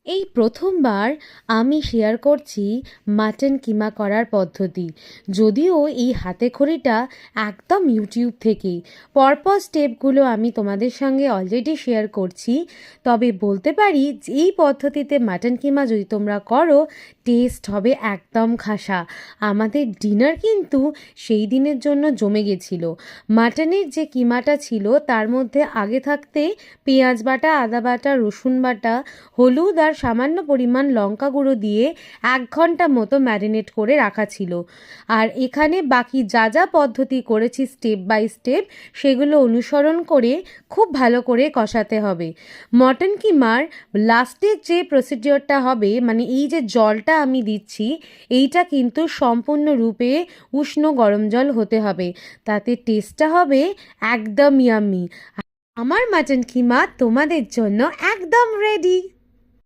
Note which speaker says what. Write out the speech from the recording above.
Speaker 1: এই প্রথমবার আমি শেয়ার করছি মাটন কিমা করার পদ্ধতি। যদিও এই হাতেখড়িটা একদম ইউটিউব থেকেই, পরপর স্টেপগুলো আমি তোমাদের সঙ্গে অলরেডি শেয়ার করছি। তবে বলতে পারি যে এই পদ্ধতিতে মাটন কিমা যদি তোমরা করো, টেস্ট হবে একদম খাসা। আমাদের ডিনার কিন্তু সেই দিনের জন্য জমে গেছিল। মাটনের যে কিমাটা ছিল তার মধ্যে আগে থাকতে পেঁয়াজ বাটা, আদা বাটা, রসুন বাটা, হলুদ আর সামান্য পরিমাণ লঙ্কা গুঁড়ো দিয়ে 1 ঘন্টা মতো ম্যারিনেট করে রাখা ছিল। আর এখানে বাকি যা যা পদ্ধতি করেছি স্টেপ বাই স্টেপ, সেগুলো অনুসরণ করে খুব ভালো করে কষাতে হবে। মটন কিমার লাস্টের যে প্রসিডিওরটা হবে, মানে এই যে জলটা আমি দিচ্ছি, এইটা কিন্তু সম্পূর্ণরূপে উষ্ণ গরম জল হতে হবে, তাতে টেস্টটা হবে একদম ইয়াম্মি। আমার মাটন কিমা তোমাদের জন্য একদম রেডি।